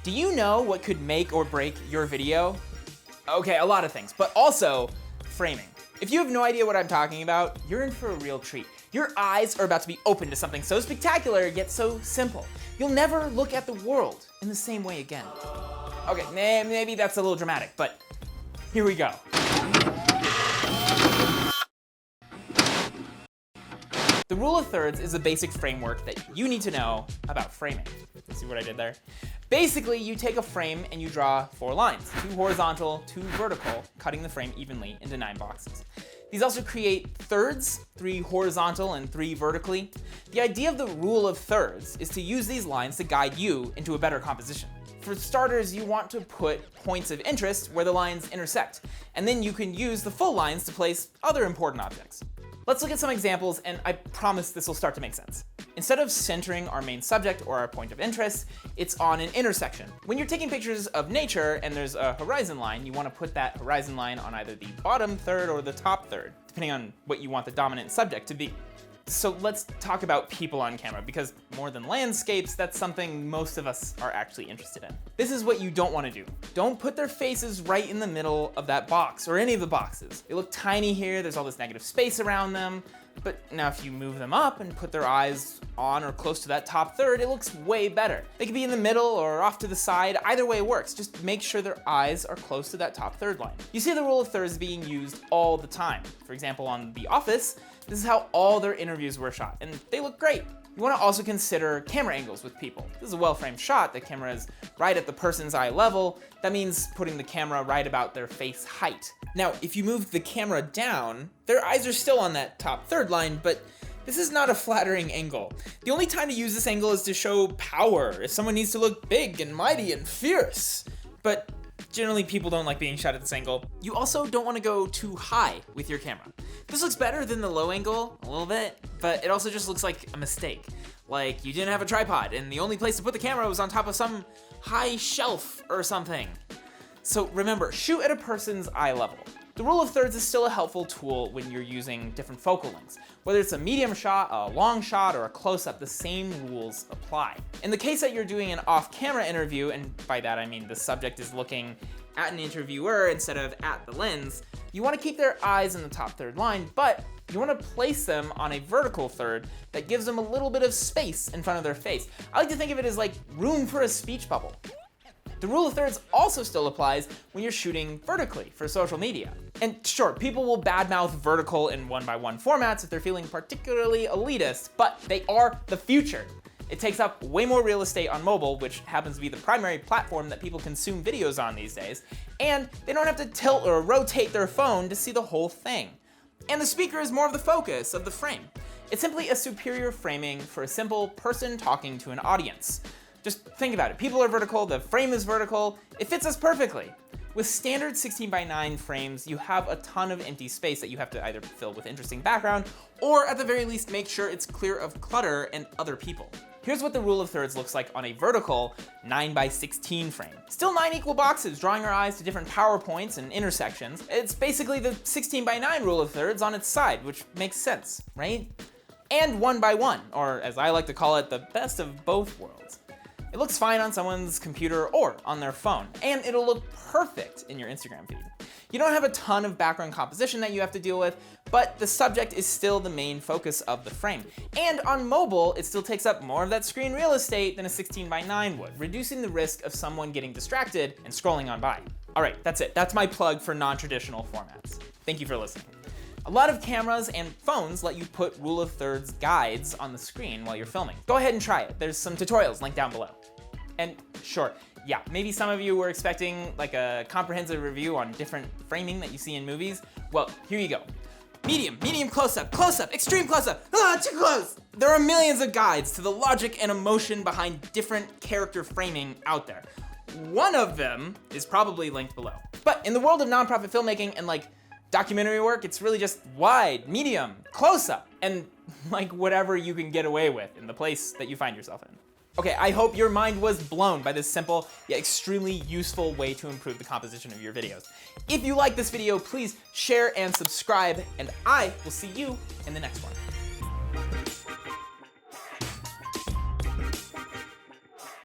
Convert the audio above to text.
Do you know what could make or break your video? Okay, a lot of things, but also framing. If you have no idea what I'm talking about, you're in for a real treat. Your eyes are about to be open to something so spectacular yet so simple. You'll never look at the world in the same way again. Okay, maybe that's a little dramatic, but here we go. The rule of thirds is a basic framework that you need to know about framing. See what I did there? Basically, you take a frame and you draw 4 lines, 2 horizontal, 2 vertical, cutting the frame evenly into 9 boxes. These also create thirds, 3 horizontal and 3 vertically. The idea of the rule of thirds is to use these lines to guide you into a better composition. For starters, you want to put points of interest where the lines intersect, and then you can use the full lines to place other important objects. Let's look at some examples, and I promise this will start to make sense. Instead of centering our main subject or our point of interest, it's on an intersection. When you're taking pictures of nature and there's a horizon line, you want to put that horizon line on either the bottom third or the top third, depending on what you want the dominant subject to be. So let's talk about people on camera, because more than landscapes, that's something most of us are actually interested in. This is what you don't want to do. Don't put their faces right in the middle of that box or any of the boxes. They look tiny here, there's all this negative space around them. But now if you move them up and put their eyes on or close to that top third, it looks way better. They could be in the middle or off to the side, either way works. Just make sure their eyes are close to that top third line. You see the rule of thirds being used all the time. For example, on The Office, this is how all their interviews were shot, and they look great. You want to also consider camera angles with people. This is a well-framed shot. The camera is right at the person's eye level. That means putting the camera right about their face height. Now, if you move the camera down, their eyes are still on that top third line, but this is not a flattering angle. The only time to use this angle is to show power, if someone needs to look big and mighty and fierce. But generally, people don't like being shot at this angle. You also don't want to go too high with your camera. This looks better than the low angle, a little bit, but it also just looks like a mistake. Like you didn't have a tripod and the only place to put the camera was on top of some high shelf or something. So remember, shoot at a person's eye level. The rule of thirds is still a helpful tool when you're using different focal lengths. Whether it's a medium shot, a long shot, or a close-up, the same rules apply. In the case that you're doing an off-camera interview, and by that I mean the subject is looking at an interviewer instead of at the lens, you want to keep their eyes in the top third line, but you want to place them on a vertical third that gives them a little bit of space in front of their face. I like to think of it as like room for a speech bubble. The rule of thirds also still applies when you're shooting vertically for social media. And sure, people will badmouth vertical in 1x1 formats if they're feeling particularly elitist, but they are the future. It takes up way more real estate on mobile, which happens to be the primary platform that people consume videos on these days, and they don't have to tilt or rotate their phone to see the whole thing. And the speaker is more of the focus of the frame. It's simply a superior framing for a simple person talking to an audience. Just think about it. People are vertical, the frame is vertical, it fits us perfectly. With standard 16:9 frames, you have a ton of empty space that you have to either fill with interesting background, or at the very least make sure it's clear of clutter and other people. Here's what the rule of thirds looks like on a vertical 9:16 frame. Still 9 equal boxes, drawing our eyes to different power points and intersections. It's basically the 16:9 rule of thirds on its side, which makes sense, right? And 1x1, or as I like to call it, the best of both worlds. It looks fine on someone's computer or on their phone, and it'll look perfect in your Instagram feed. You don't have a ton of background composition that you have to deal with, but the subject is still the main focus of the frame. And on mobile, it still takes up more of that screen real estate than a 16:9 would, reducing the risk of someone getting distracted and scrolling on by. All right, that's it. That's my plug for non-traditional formats. Thank you for listening. A lot of cameras and phones let you put rule of thirds guides on the screen while you're filming. Go ahead and try it. There's some tutorials linked down below. And sure, yeah, maybe some of you were expecting like a comprehensive review on different framing that you see in movies. Well, here you go. Medium, medium close-up, close-up, extreme close-up, too close! There are millions of guides to the logic and emotion behind different character framing out there. One of them is probably linked below. But in the world of nonprofit filmmaking and like documentary work, it's really just wide, medium, close-up, and like whatever you can get away with in the place that you find yourself in. Okay, I hope your mind was blown by this simple yet extremely useful way to improve the composition of your videos. If you like this video, please share and subscribe, and I will see you in the next one.